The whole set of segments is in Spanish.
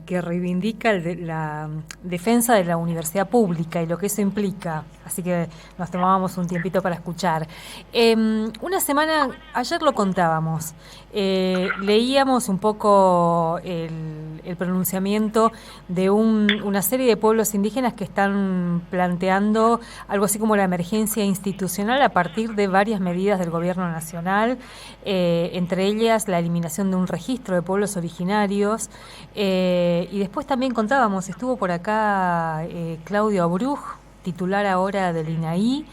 que reivindica la defensa de la universidad pública y lo que eso implica. Así que nos tomábamos un tiempito para escuchar. Una semana, ayer lo contábamos, leíamos un poco el pronunciamiento de una serie de pueblos indígenas que están planteando algo así como la emergencia institucional a partir de varias medidas del gobierno nacional, entre ellas la eliminación de un registro de pueblos originarios, y después también contábamos, estuvo por acá Claudio Abruj, titular ahora del INAI,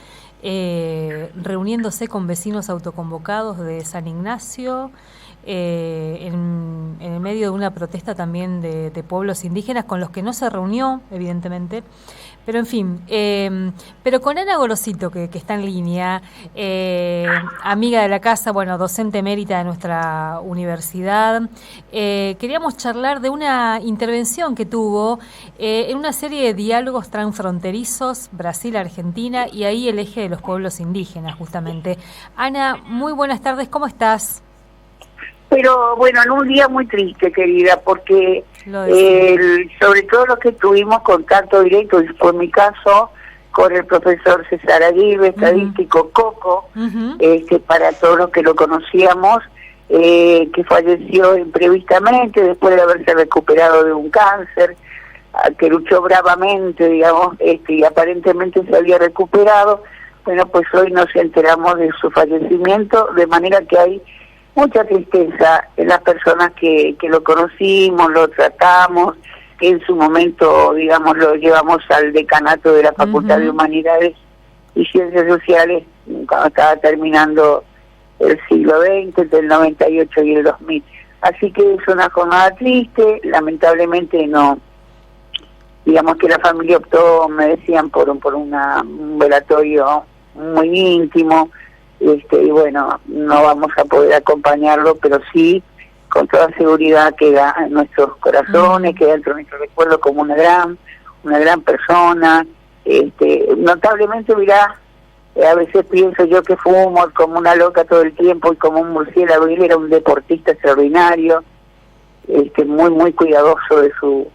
reuniéndose con vecinos autoconvocados de San Ignacio, en el medio de una protesta también de pueblos indígenas con los que no se reunió, evidentemente. Pero en fin, pero con Ana Gorosito, que está en línea, amiga de la casa, bueno, docente emérita de nuestra universidad, queríamos charlar de una intervención que tuvo en una serie de diálogos transfronterizos, Brasil-Argentina, y ahí el eje de los pueblos indígenas, justamente. Ana, muy buenas tardes, ¿cómo estás? Pero bueno, en un día muy triste, querida, porque sobre todo lo que tuvimos contacto directo, y fue mi caso, con el profesor César Aguirre, estadístico Coco, para todos los que lo conocíamos, que falleció imprevistamente después de haberse recuperado de un cáncer, que luchó bravamente, digamos, y aparentemente se había recuperado. Bueno, pues hoy nos enteramos de su fallecimiento, de manera que hay mucha tristeza en las personas que lo conocimos, lo tratamos, que en su momento, digamos, lo llevamos al decanato de la Facultad de Humanidades y Ciencias Sociales cuando estaba terminando el siglo XX, entre el 98 y el 2000. Así que es una jornada triste, lamentablemente no, digamos que la familia optó, me decían, por un velatorio muy íntimo, y bueno, no vamos a poder acompañarlo, pero sí, con toda seguridad queda en nuestros corazones, queda dentro de nuestro recuerdo como una gran persona. Notablemente, mirá, a veces pienso yo que fumo como una loca todo el tiempo y como un murciélago. Él era un deportista extraordinario, muy cuidadoso de su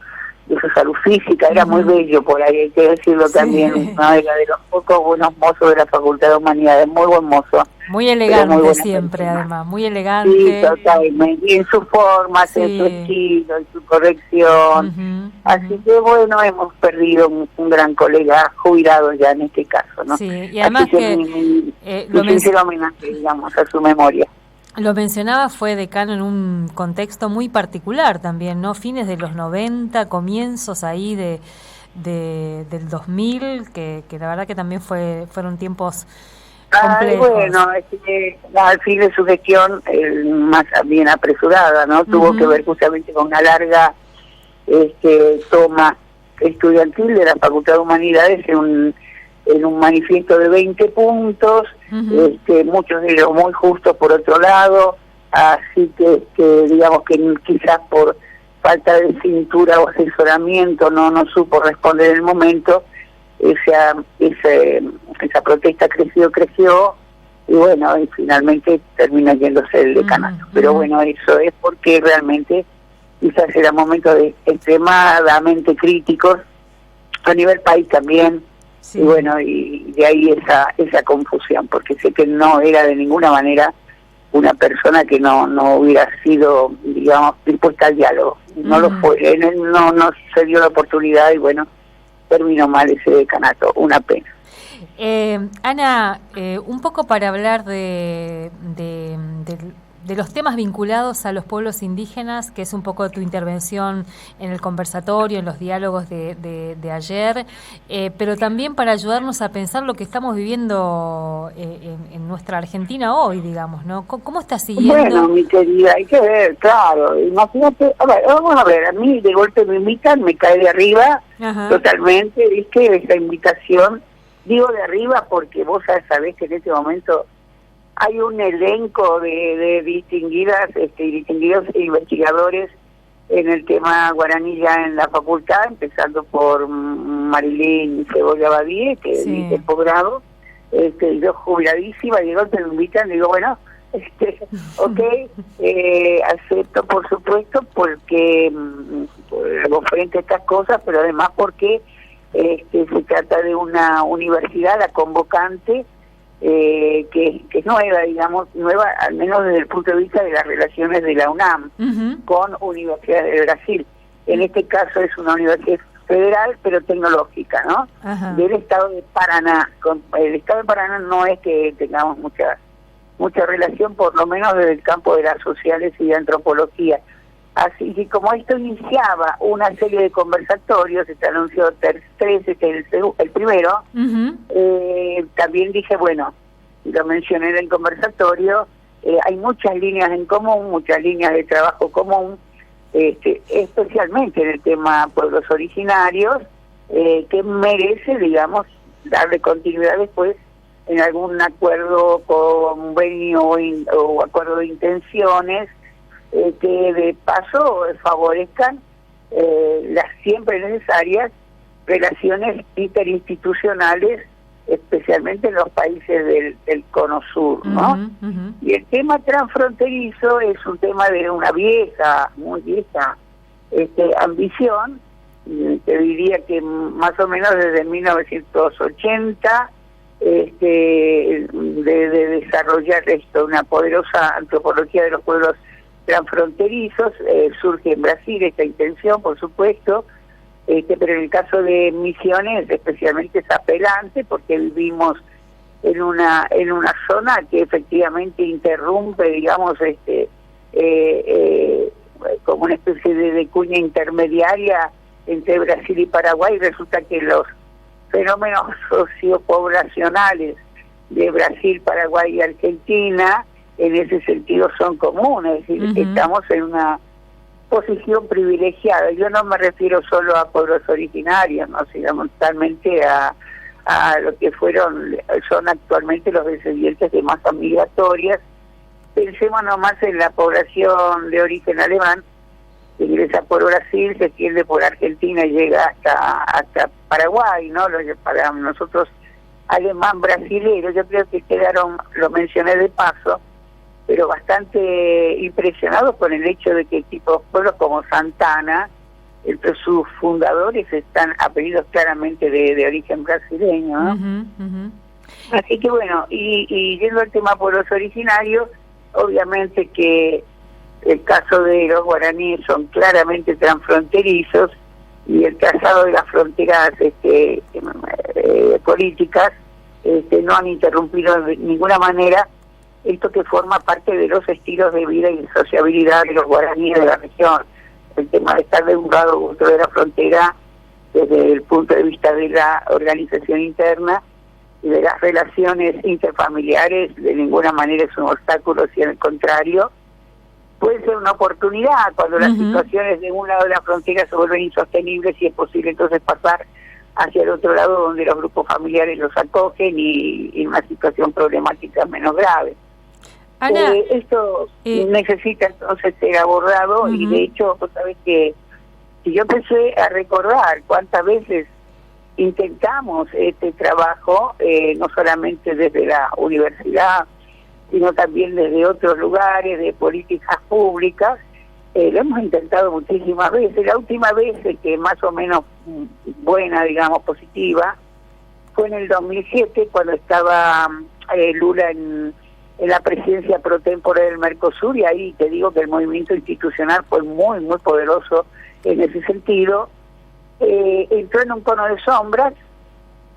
salud física, era muy bello por ahí, hay que decirlo también, ¿no? Era de los pocos buenos mozos de la Facultad de Humanidades, muy buen mozo. Muy elegante siempre, persona. Además, muy elegante. Sí, totalmente, y en su forma, en su estilo, en su corrección. Así que bueno, hemos perdido un gran colega jubilado ya en este caso, ¿no? Sí, y además así que mi sincero homenaje, digamos, a su memoria. Lo mencionaba, fue decano en un contexto muy particular también, ¿no? Fines de los 90, comienzos ahí del 2000, que la verdad que también fueron tiempos complejos. Bueno, al fin de su gestión, más bien apresurada, ¿no? Tuvo que ver justamente con una larga toma estudiantil de la Facultad de Humanidades en un manifiesto de 20 puntos, muchos de ellos muy justos por otro lado, así que digamos que quizás por falta de cintura o asesoramiento no supo responder en el momento. Esa protesta creció, y bueno, y finalmente terminó yéndose el decanato. Pero bueno, eso es porque realmente quizás era momento de extremadamente críticos, a nivel país también. Sí. Y bueno, y de ahí esa confusión, porque sé que no era de ninguna manera una persona que no hubiera sido, digamos, dispuesta al diálogo. No lo fue, no se dio la oportunidad y bueno, terminó mal ese decanato, una pena. Ana, un poco para hablar de los temas vinculados a los pueblos indígenas, que es un poco tu intervención en el conversatorio, en los diálogos de ayer, pero también para ayudarnos a pensar lo que estamos viviendo en nuestra Argentina hoy, digamos, ¿no? ¿Cómo estás siguiendo? Bueno, mi querida, hay que ver, claro, imagínate, vamos a ver, a mí de golpe me invitan, me cae de arriba, totalmente, ¿viste? Esa invitación, digo de arriba porque vos ya sabés que en este momento hay un elenco de distinguidos investigadores en el tema guaraní ya en la facultad, empezando por Marilyn Cebolla Badie, que dice posgrado, yo jubiladísima, y de golpe me invitan, digo, bueno, Ok, acepto por supuesto porque hago frente a estas cosas, pero además porque se trata de una universidad, la convocante, que es nueva, digamos, nueva al menos desde el punto de vista de las relaciones de la UNAM con universidades de Brasil. En este caso es una universidad federal, pero tecnológica, ¿no? Del estado de Paraná. El estado de Paraná no es que tengamos mucha relación, por lo menos desde el campo de las sociales y de antropología. Así que como esto iniciaba una serie de conversatorios, se anunció 3, el primero, también dije, bueno, lo mencioné en el conversatorio, hay muchas líneas en común, muchas líneas de trabajo común, especialmente en el tema pueblos originarios, que merece, digamos, darle continuidad después en algún acuerdo, convenio o acuerdo de intenciones, que de paso favorezcan las siempre necesarias relaciones interinstitucionales, especialmente en los países del Cono Sur, ¿no? Y el tema transfronterizo es un tema de una muy vieja ambición, te diría que más o menos desde 1980, de desarrollar una poderosa antropología de los pueblos transfronterizos. Surge en Brasil esta intención, por supuesto, pero en el caso de Misiones especialmente es apelante porque vivimos en una zona que efectivamente interrumpe, digamos, como una especie de cuña intermediaria entre Brasil y Paraguay. Resulta que los fenómenos sociopoblacionales de Brasil, Paraguay y Argentina en ese sentido son comunes, es decir, estamos en una posición privilegiada. Yo no me refiero solo a pueblos originarios, no, sino totalmente a lo que son actualmente los descendientes de masas migratorias. Pensemos nomás en la población de origen alemán, que ingresa por Brasil, se extiende por Argentina y llega hasta Paraguay, ¿no? Para nosotros, alemán brasileño, yo creo que quedaron, lo mencioné de paso, pero bastante impresionados con el hecho de que tipos pueblos como Santana, entre sus fundadores están apellidos claramente de origen brasileño, ¿no? Así que bueno, y yendo al tema pueblos originarios, obviamente que el caso de los guaraníes son claramente transfronterizos, y el trazado de las fronteras políticas no han interrumpido de ninguna manera esto que forma parte de los estilos de vida y sociabilidad de los guaraníes de la región. El tema de estar de un lado u otro de la frontera, desde el punto de vista de la organización interna y de las relaciones interfamiliares, de ninguna manera es un obstáculo, sino al contrario, puede ser una oportunidad cuando las situaciones de un lado de la frontera se vuelven insostenibles, y es posible entonces pasar hacia el otro lado donde los grupos familiares los acogen y en una situación problemática menos grave. Ana, esto necesita entonces ser abordado, y de hecho, vos sabés que si yo empecé a recordar cuántas veces intentamos este trabajo, no solamente desde la universidad, sino también desde otros lugares de políticas públicas, lo hemos intentado muchísimas veces. La última vez que más o menos buena, digamos, positiva, fue en el 2007, cuando estaba Lula en la presidencia pro tempore del Mercosur, y ahí te digo que el movimiento institucional fue muy, muy poderoso en ese sentido. Entró en un cono de sombras.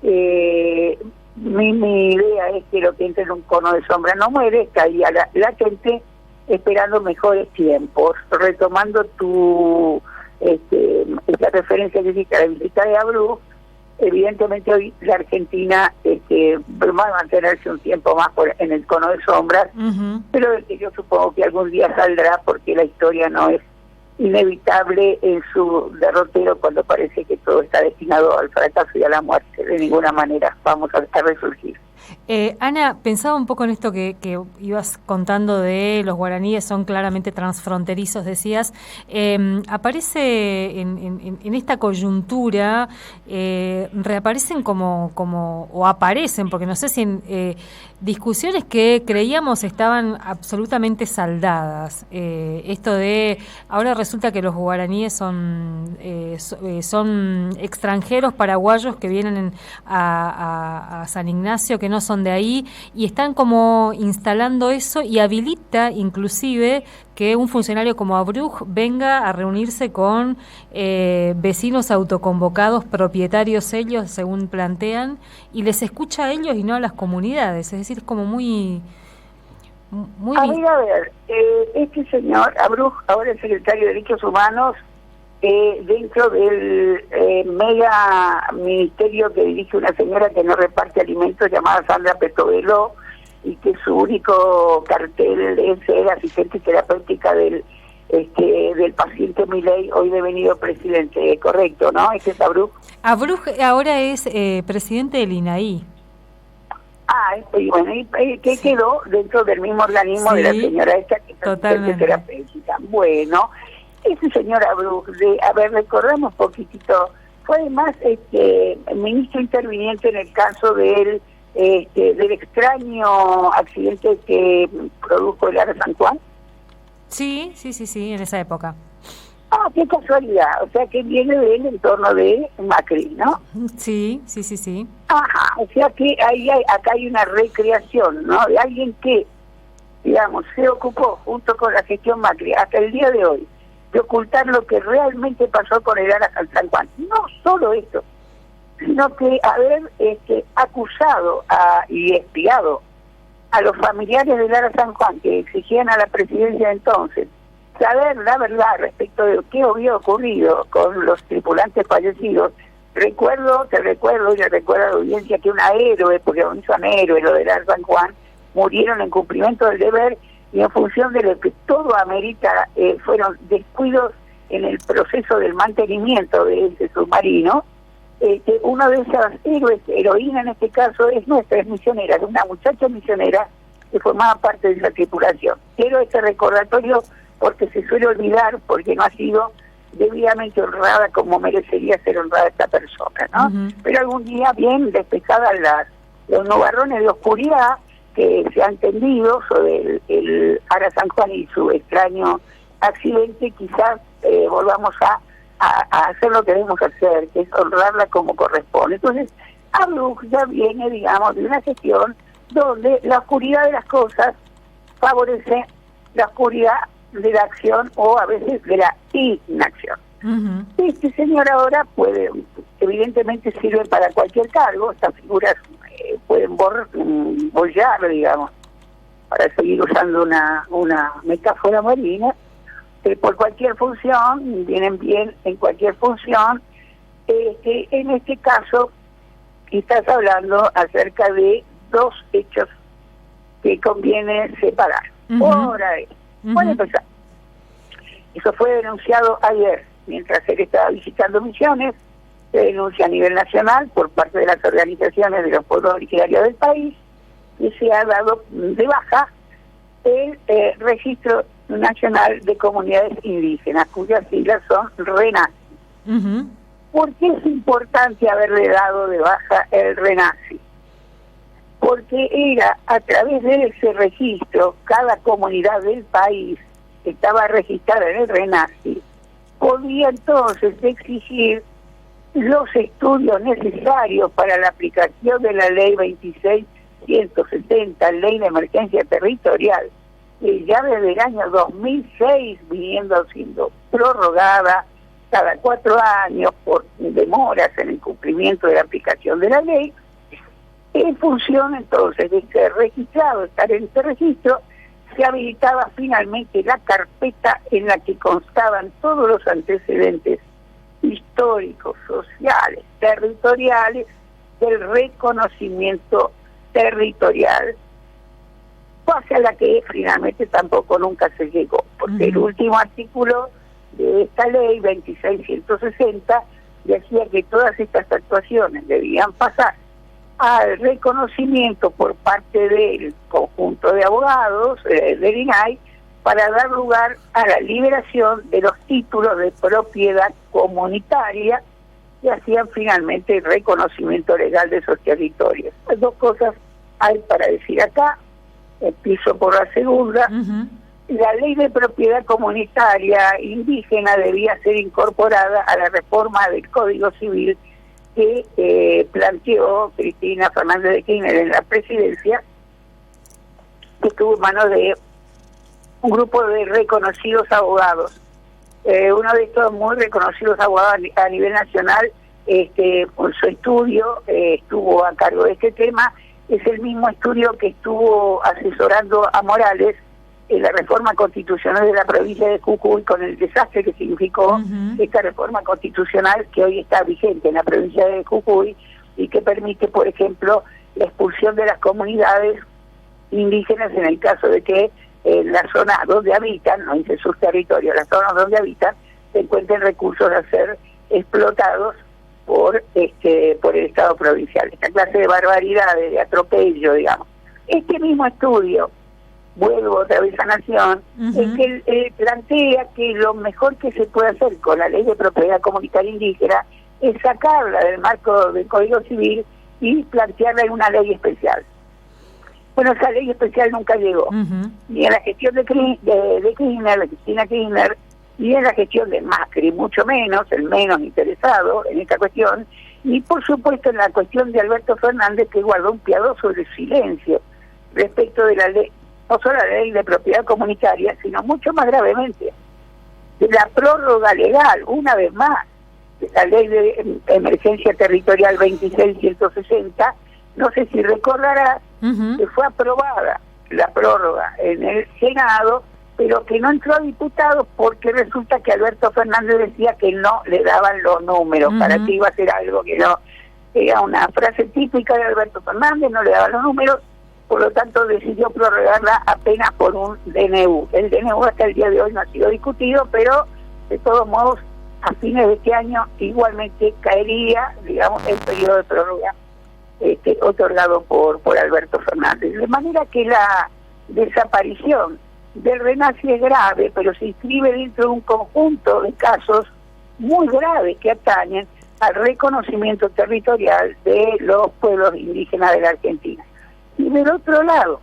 Mi idea es que lo que entra en un cono de sombra no muere, está ahí latente, esperando mejores tiempos. Retomando esta referencia que hiciste a la visita de Abreu, evidentemente hoy la Argentina va a mantenerse un tiempo más en el cono de sombras, pero yo supongo que algún día saldrá, porque la historia no es inevitable en su derrotero cuando parece que todo está destinado al fracaso y a la muerte. De ninguna manera vamos a resurgir. Ana, pensaba un poco en esto que ibas contando de los guaraníes, son claramente transfronterizos, decías. Aparece en esta coyuntura, reaparecen o aparecen, porque no sé si discusiones que creíamos estaban absolutamente saldadas. Esto de, ahora resulta que los guaraníes son extranjeros paraguayos que vienen a San Ignacio, que no son de ahí, y están como instalando eso, y habilita inclusive que un funcionario como Abruj venga a reunirse con vecinos autoconvocados, propietarios ellos, según plantean, y les escucha a ellos y no a las comunidades. Es decir, como muy... A ver, este señor Abruj, ahora es secretario de Derechos Humanos, dentro del mega ministerio que dirige una señora que no reparte alimentos llamada Sandra Petovelo, y que su único cartel es ser asistente terapéutica del paciente Milei, hoy devenido presidente, correcto, ¿no? ¿Ese es Abruj? Abruj ahora es presidente del INAI. Y bueno, ¿qué quedó dentro del mismo organismo, sí, de la señora esta que es asistente terapéutica? Bueno, ese señor Abruj, recordamos un poquitito, fue además ministro interviniente en el caso del extraño accidente que produjo el Ara San Juan. Sí, en esa época. Qué casualidad, o sea que viene del entorno de Macri, ¿no? Sí. Ajá, o sea que acá hay una recreación, ¿no? De alguien que, digamos, se ocupó junto con la gestión Macri hasta el día de hoy de ocultar lo que realmente pasó con el Ara San Juan. No solo esto, sino que haber acusado y espiado a los familiares del Ara San Juan, que exigían a la presidencia entonces saber la verdad respecto de qué había ocurrido con los tripulantes fallecidos. Te recuerdo y le recuerdo a la audiencia que una héroe, porque no son héroes lo del Ara San Juan, murieron en cumplimiento del deber, y en función de lo que todo amerita, fueron descuidos en el proceso del mantenimiento de ese submarino. Uno de esos héroes, heroína en este caso, es misionera, una muchacha misionera que formaba parte de esa tripulación. Quiero este recordatorio porque se suele olvidar, porque no ha sido debidamente honrada como merecería ser honrada esta persona, ¿no? Uh-huh. Pero algún día, bien despejadas los nubarrones de oscuridad que se han tendido sobre el Ara San Juan y su extraño accidente, quizás volvamos a hacer lo que debemos hacer, que es honrarla como corresponde. Entonces, Abruj ya viene, digamos, de una gestión donde la oscuridad de las cosas favorece la oscuridad de la acción, o a veces de la inacción. Uh-huh. Este señor ahora evidentemente sirve para cualquier cargo. Estas figuras pueden bollar, digamos, para seguir usando una metáfora marina, por cualquier función, vienen bien en cualquier función. En este caso estás hablando acerca de dos hechos que conviene separar. Uh-huh. Por ahí. Uh-huh. Bueno, pues, eso fue denunciado ayer, mientras él estaba visitando Misiones. Se denuncia a nivel nacional por parte de las organizaciones de los pueblos originarios del país, y se ha dado de baja el Registro Nacional de Comunidades Indígenas, cuyas siglas son RENACI. Uh-huh. ¿Por qué es importante haberle dado de baja el RENACI? Porque era a través de ese registro, cada comunidad del país que estaba registrada en el RENACI podía entonces exigir los estudios necesarios para la aplicación de la ley 26.160, ley de emergencia territorial, que ya desde el año 2006 viniendo siendo prorrogada cada 4 años por demoras en el cumplimiento de la aplicación de la ley. En función entonces de ser registrado, estar en este registro, se habilitaba finalmente la carpeta en la que constaban todos los antecedentes históricos, sociales, territoriales del reconocimiento territorial, hacia la que finalmente tampoco nunca se llegó, porque el último artículo de esta ley 26.160 decía que todas estas actuaciones debían pasar al reconocimiento por parte del conjunto de abogados del INAI para dar lugar a la liberación de los títulos de propiedad comunitaria que hacían finalmente el reconocimiento legal de esos territorios. Las dos cosas hay para decir acá. Empiezo por la segunda. La ley de propiedad comunitaria indígena debía ser incorporada a la reforma del Código Civil que planteó Cristina Fernández de Kirchner en la presidencia, que estuvo en manos de un grupo de reconocidos abogados. Uno de estos muy reconocidos abogados a nivel nacional, por su estudio, estuvo a cargo de este tema. Es el mismo estudio que estuvo asesorando a Morales en la reforma constitucional de la provincia de Jujuy, con el desastre que significó esta reforma constitucional que hoy está vigente en la provincia de Jujuy y que permite, por ejemplo, la expulsión de las comunidades indígenas en el caso de que en la zona donde habitan, no dice sus territorios, las zonas donde habitan, se encuentren recursos a ser explotados por el Estado provincial. Esta clase de barbaridades, de atropello, digamos. Este mismo estudio, vuelvo otra vez a Nación, es que plantea que lo mejor que se puede hacer con la ley de propiedad comunitaria indígena es sacarla del marco del Código Civil y plantearla en una ley especial. Bueno, esa ley especial nunca llegó, ni en la gestión de Kirchner, de Cristina Kirchner, ni en la gestión de Macri, mucho menos, el menos interesado en esta cuestión, y por supuesto en la cuestión de Alberto Fernández, que guardó un piadoso silencio respecto de la ley, no solo la ley de propiedad comunitaria, sino mucho más gravemente, de la prórroga legal, una vez más, de la ley de emergencia territorial 26160. No sé si recordarás que fue aprobada la prórroga en el Senado, pero que no entró a diputados porque resulta que Alberto Fernández decía que no le daban los números, para que iba a hacer algo que no, era una frase típica de Alberto Fernández, no le daban los números, por lo tanto decidió prorrogarla apenas por un DNU. El DNU hasta el día de hoy no ha sido discutido, pero de todos modos a fines de este año igualmente caería, digamos, el periodo de prórroga otorgado por Alberto Fernández. De manera que la desaparición del RENACI es grave, pero se inscribe dentro de un conjunto de casos muy graves que atañen al reconocimiento territorial de los pueblos indígenas de la Argentina. Y del otro lado,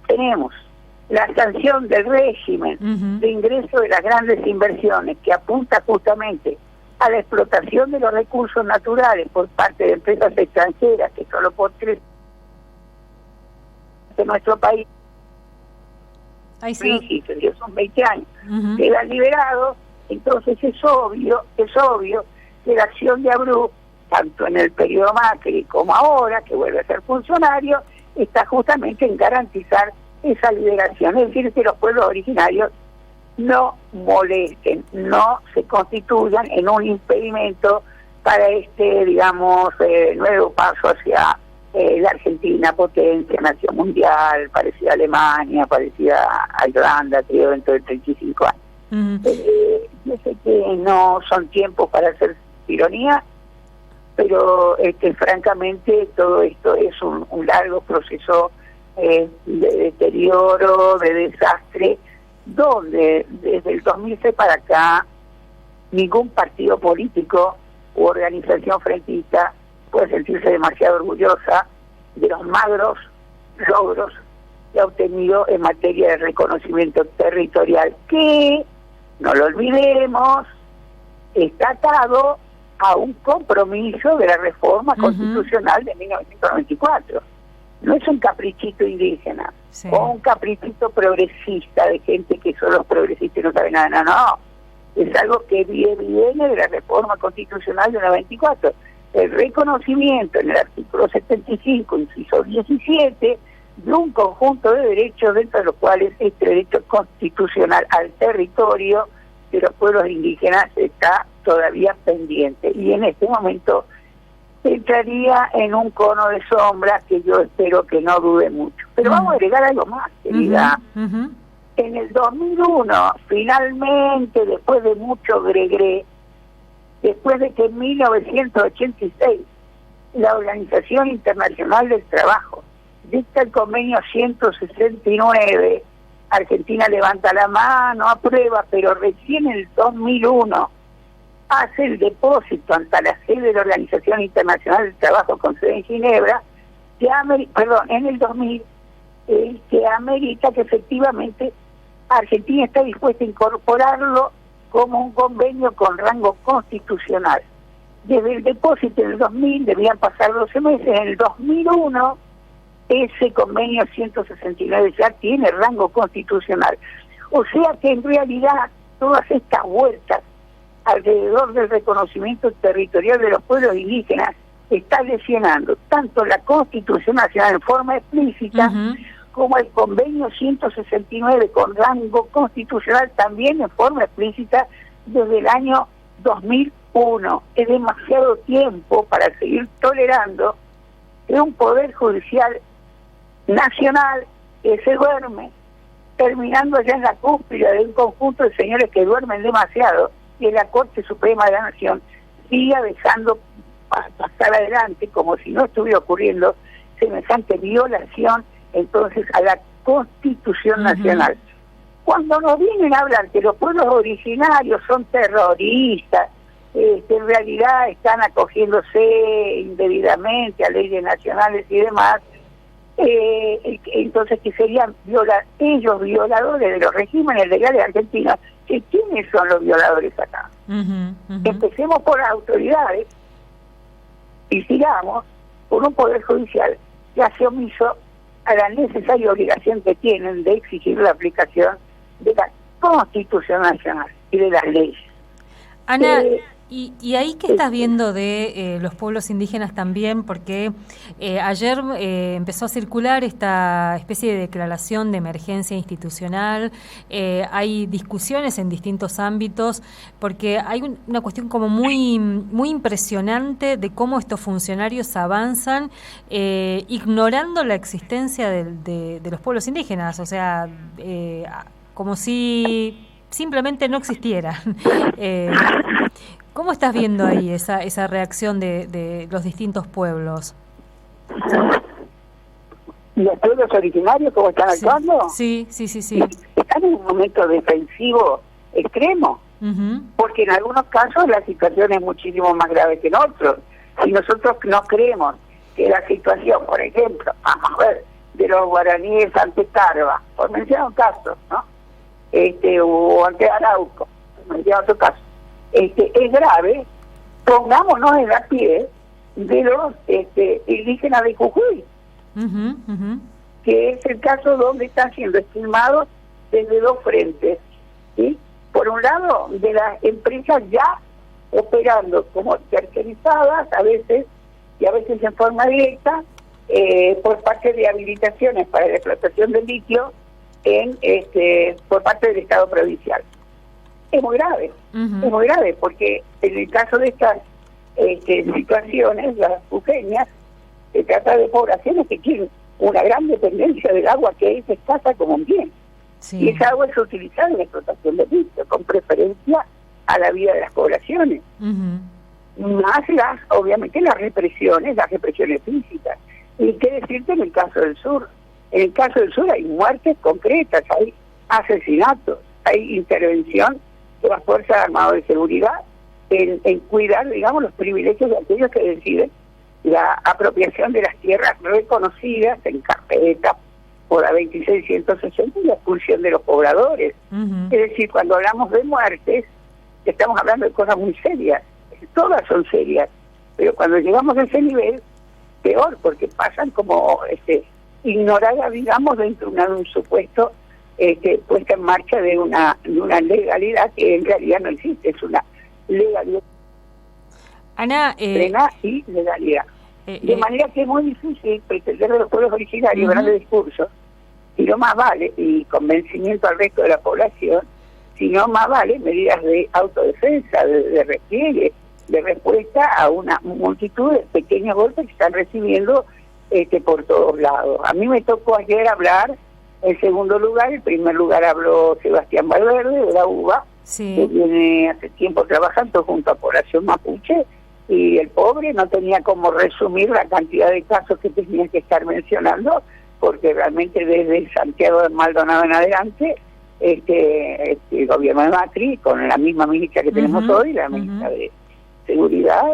tenemos la sanción del régimen de ingreso de las grandes inversiones, que apunta justamente a la explotación de los recursos naturales por parte de empresas extranjeras, que solo por 3 de nuestro país, son 20 años, quedan liberados. Entonces es obvio que la acción de Abreu, tanto en el periodo Macri como ahora, que vuelve a ser funcionario, está justamente en garantizar esa liberación, es decir, que los pueblos originarios no molesten, no se constituyan en un impedimento para nuevo paso hacia la Argentina, potencia, nación mundial, parecida a Alemania, parecida a Irlanda, creo, dentro de 35 años. Yo sé que no son tiempos para hacer ironía, pero francamente todo esto es un largo proceso de deterioro, de desastre, donde desde el 2006 para acá ningún partido político u organización frentista puede sentirse demasiado orgullosa de los magros logros que ha obtenido en materia de reconocimiento territorial, que, no lo olvidemos, está atado a un compromiso de la reforma constitucional de 1994. No es un caprichito indígena, o un caprichito progresista de gente que son los progresistas y no saben nada, no. Es algo que viene de la reforma constitucional de 94. El reconocimiento en el artículo 75, inciso 17, de un conjunto de derechos, dentro de los cuales este derecho constitucional al territorio de los pueblos indígenas está todavía pendiente. Y en este momento entraría en un cono de sombra que yo espero que no dude mucho. Pero vamos a agregar algo más, querida. En el 2001, finalmente, después de mucho gregre, después de que en 1986 la Organización Internacional del Trabajo. Dicta el convenio 169, Argentina levanta la mano, aprueba, pero recién en el 2001 hace el depósito ante la sede de la Organización Internacional del Trabajo con sede en Ginebra, en el 2000, que amerita que efectivamente Argentina está dispuesta a incorporarlo como un convenio con rango constitucional. Desde el depósito en el 2000 debían pasar 12 meses, en el 2001 ese convenio 169 ya tiene rango constitucional. O sea que en realidad todas estas vueltas alrededor del reconocimiento territorial de los pueblos indígenas está lesionando tanto la Constitución Nacional en forma explícita como el convenio 169 con rango constitucional también en forma explícita desde el año 2001. Es demasiado tiempo para seguir tolerando que un poder judicial nacional que se duerme, terminando ya en la cúspide de un conjunto de señores que duermen demasiado, y en la Corte Suprema de la Nación siga dejando pasar adelante como si no estuviera ocurriendo semejante violación entonces a la Constitución Nacional. Cuando nos vienen a hablar que los pueblos originarios son terroristas, que en realidad están acogiéndose indebidamente a leyes nacionales y demás, entonces que serían ellos violadores de los regímenes legales argentinos. ¿Quiénes son los violadores acá? Empecemos por las autoridades y sigamos por un poder judicial que hace omiso a la necesaria obligación que tienen de exigir la aplicación de la Constitución Nacional y de las leyes. Ana, ¿y ahí qué estás viendo de los pueblos indígenas también? Porque ayer empezó a circular esta especie de declaración de emergencia institucional, hay discusiones en distintos ámbitos, porque hay una cuestión como muy impresionante de cómo estos funcionarios avanzan ignorando la existencia de los pueblos indígenas, o sea, como si simplemente no existieran. ¿Cómo estás viendo ahí esa reacción de los distintos pueblos? ¿Los pueblos originarios cómo están actuando? Sí. Están en un momento defensivo extremo, porque en algunos casos la situación es muchísimo más grave que en otros. Si nosotros no creemos que la situación, por ejemplo, vamos a ver, de los guaraníes ante Tarva, por mencionar un caso, ¿no? O ante Arauco, por mencionar otro caso, es grave, pongámonos en la piel de los indígenas de Jujuy, que es el caso donde están siendo estimados desde dos frentes, ¿sí? Por un lado, de las empresas ya operando como tercerizadas, a veces en forma directa, por parte de habilitaciones para la explotación del litio por parte del Estado provincial. Es muy grave, porque en el caso de estas situaciones, las jujeñas, se trata de poblaciones que tienen una gran dependencia del agua que es escasa como un bien. Sí. Y esa agua es utilizada en la explotación del litio, con preferencia a la vida de las poblaciones. Más obviamente las represiones físicas. Y qué decirte en el caso del sur. En el caso del sur hay muertes concretas, hay asesinatos, hay intervención de las Fuerzas Armadas de Seguridad en cuidar, digamos, los privilegios de aquellos que deciden la apropiación de las tierras reconocidas en carpeta por la 2660 y la expulsión de los pobladores. Es decir, cuando hablamos de muertes, estamos hablando de cosas muy serias. Todas son serias, pero cuando llegamos a ese nivel, peor, porque pasan como ignoradas, digamos, dentro de un supuesto puesta en marcha de una legalidad que en realidad no existe, es una legalidad. Ana, plena y legalidad. De manera que es muy difícil pretender de los pueblos originarios grandes discursos, si no más vale, y convencimiento al resto de la población, si no más vale medidas de autodefensa, de repliegue, de respuesta a una multitud de pequeños golpes que están recibiendo por todos lados. A mí me tocó ayer hablar, en segundo lugar, en primer lugar habló Sebastián Valverde de la UBA, que viene hace tiempo trabajando junto a población mapuche y el pobre no tenía como resumir la cantidad de casos que tenía que estar mencionando, porque realmente desde Santiago de Maldonado en adelante, el gobierno de Macri, con la misma ministra que tenemos hoy, la ministra de Seguridad,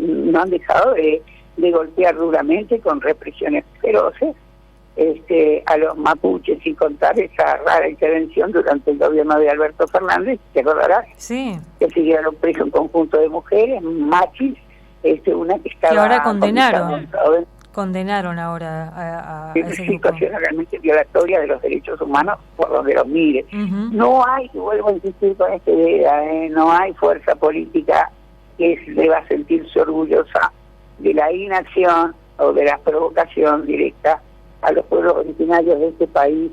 no han dejado de golpear duramente con represiones feroces a los mapuches, sin contar esa rara intervención durante el gobierno de Alberto Fernández, ¿te acordarás? Sí. Que siguieron preso un conjunto de mujeres, machis, una que estaba... Que ahora condenaron ahora a esa situación realmente violatoria de los derechos humanos por donde los mire. No hay, vuelvo a insistir con esta idea, no hay fuerza política que deba sentirse orgullosa de la inacción o de la provocación directa a los pueblos originarios de este país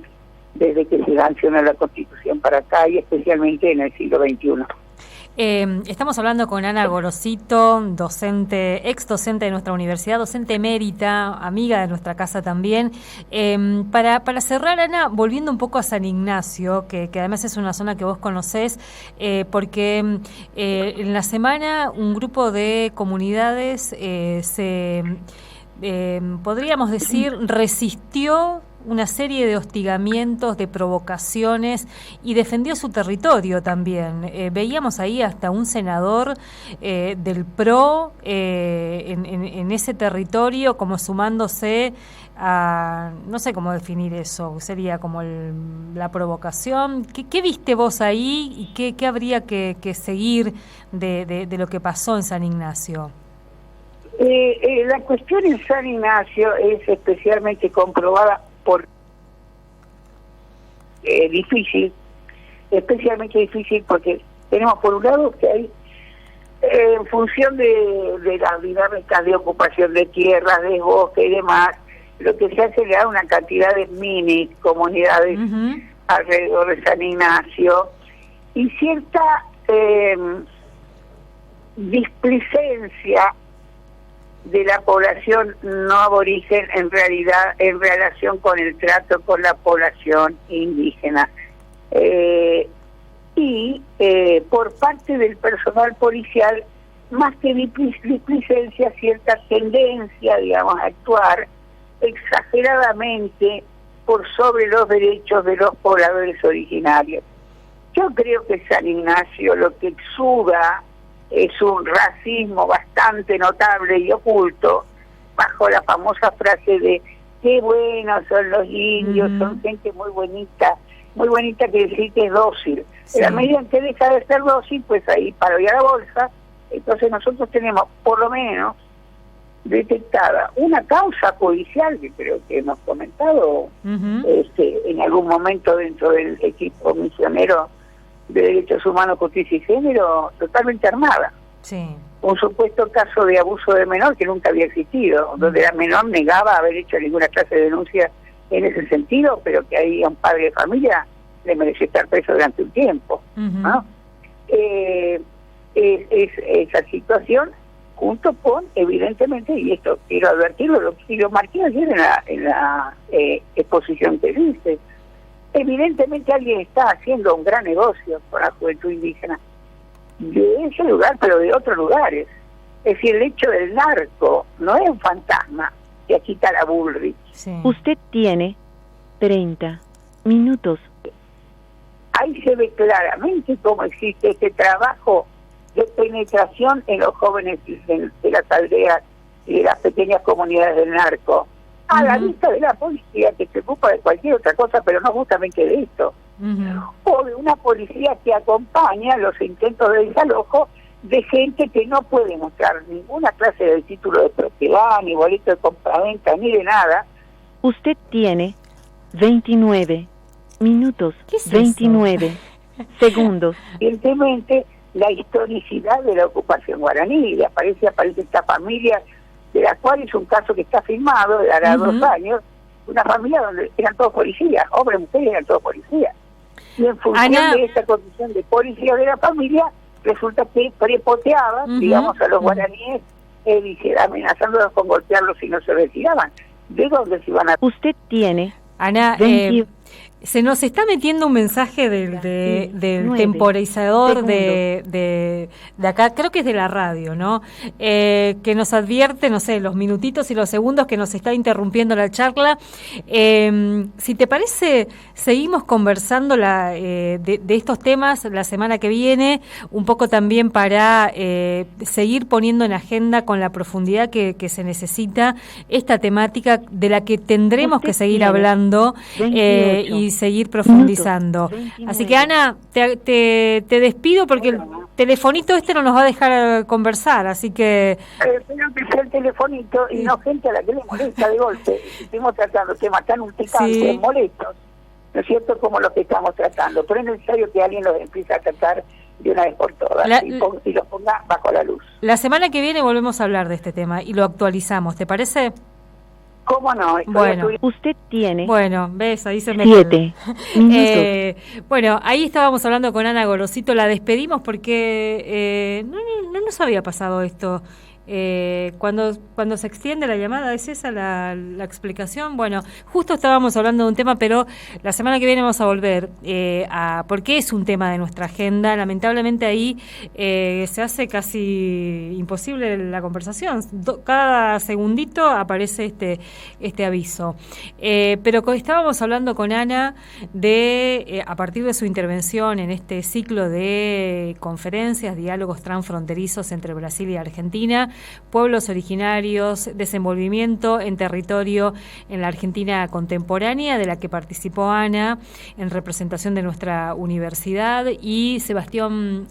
desde que se sancionó la Constitución para acá y especialmente en el siglo XXI. Estamos hablando con Ana Gorosito, docente, ex docente de nuestra universidad, docente emérita, amiga de nuestra casa también. Para cerrar, Ana, volviendo un poco a San Ignacio, que además es una zona que vos conocés, porque en la semana un grupo de comunidades podríamos decir, resistió una serie de hostigamientos, de provocaciones y defendió su territorio también. Veíamos ahí hasta un senador del PRO en ese territorio como sumándose a, no sé cómo definir eso, sería como la provocación. ¿Qué viste vos ahí y qué habría que seguir de lo que pasó en San Ignacio? La cuestión en San Ignacio es especialmente comprobada por especialmente difícil porque tenemos por un lado que hay en función de las dinámicas de ocupación de tierras, de bosque y demás, lo que se hace le da una cantidad de mini comunidades alrededor de San Ignacio y cierta displicencia de la población no aborigen en realidad en relación con el trato con la población indígena y por parte del personal policial más que displicencia, cierta tendencia, digamos, a actuar exageradamente por sobre los derechos de los pobladores originarios. Yo creo que San Ignacio lo que exuda es un racismo bastante notable y oculto, bajo la famosa frase de qué buenos son los indios, son gente muy bonita quiere decir que es dócil. Sí. En la medida en que deja de ser dócil, pues ahí paro y a la bolsa. Entonces nosotros tenemos por lo menos detectada una causa judicial que creo que hemos comentado en algún momento dentro del equipo misionero de Derechos Humanos, Justicia y Género, totalmente armada. Sí. Un supuesto caso de abuso de menor que nunca había existido, donde la menor negaba haber hecho ninguna clase de denuncia en ese sentido, pero que ahí a un padre de familia le mereció estar preso durante un tiempo. ¿No? Esa situación, junto con, evidentemente, y esto quiero advertirlo, y lo marqué ayer en la exposición que dice, evidentemente alguien está haciendo un gran negocio con la juventud indígena de ese lugar, pero de otros lugares. Es decir, el hecho del narco no es un fantasma que agita la Bullrich. Sí. Usted tiene 30 minutos. Ahí se ve claramente cómo existe este trabajo de penetración en los jóvenes de las aldeas y de las pequeñas comunidades del narco, a la vista de la policía que se ocupa de cualquier otra cosa, pero no justamente de esto, o de una policía que acompaña los intentos de desalojo de gente que no puede mostrar ninguna clase de título de propiedad, ni boleto de compraventa, ni de nada. Usted tiene 29 minutos, ¿qué es 29 segundos. Evidentemente, la historicidad de la ocupación guaraní, y aparece esta familia, de la cual es un caso que está filmado, de hará 2 años, una familia donde eran todos policías, hombres y mujeres eran todos policías. Y en función de esta condición de policía de la familia, resulta que prepoteaban, digamos, a los guaraníes, amenazándolos con golpearlos si no se retiraban. ¿De dónde se iban a...? Usted tiene Ana, Se nos está metiendo un mensaje del 9 temporizador segundos. de acá, creo que es de la radio, ¿no? Que nos advierte, no sé, los minutitos y los segundos que nos está interrumpiendo la charla. Si te parece, seguimos conversando de estos temas la semana que viene, un poco también para seguir poniendo en agenda con la profundidad que se necesita esta temática de la que tendremos que seguir hablando 28 y seguir profundizando. 29. Así que, Ana, te despido porque el telefonito no nos va a dejar conversar, así que... Pero que sea el telefonito y no gente a la que le molesta de golpe. Estamos tratando temas tan urticantes, molestos, ¿no es cierto?, como los que estamos tratando. Pero es necesario que alguien los empiece a tratar de una vez por todas y los ponga bajo la luz. La semana que viene volvemos a hablar de este tema y lo actualizamos, ¿te parece? ¿Cómo no? Bueno, usted tiene ves, ahí se me 7 minutos. Bueno, ahí estábamos hablando con Ana Gorosito, la despedimos porque no nos había pasado esto. Cuando se extiende la llamada, ¿es esa la explicación? Bueno, justo estábamos hablando de un tema, pero la semana que viene vamos a volver porque es un tema de nuestra agenda. Lamentablemente ahí se hace casi imposible la conversación. Cada segundito aparece este aviso. Pero estábamos hablando con Ana a partir de su intervención en este ciclo de conferencias, diálogos transfronterizos entre Brasil y Argentina, pueblos originarios, desenvolvimiento en territorio en la Argentina contemporánea, de la que participó Ana en representación de nuestra universidad, y Sebastián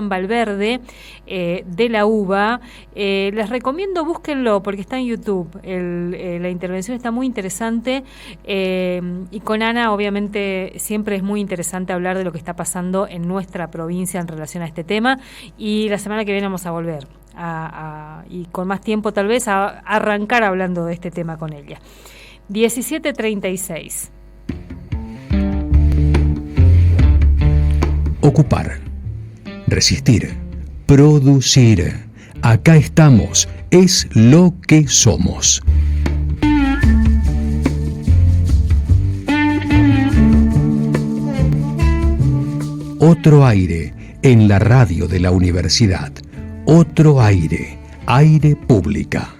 Valverde de la UBA. Les recomiendo, búsquenlo porque está en YouTube. La intervención está muy interesante y con Ana obviamente siempre es muy interesante hablar de lo que está pasando en nuestra provincia en relación a este tema, y la semana que viene vamos a volver y con más tiempo tal vez a arrancar hablando de este tema con ella. 17:36. Ocupar, resistir, producir. Acá estamos, es lo que somos. Otro aire en la radio de la universidad. Otro aire, aire pública.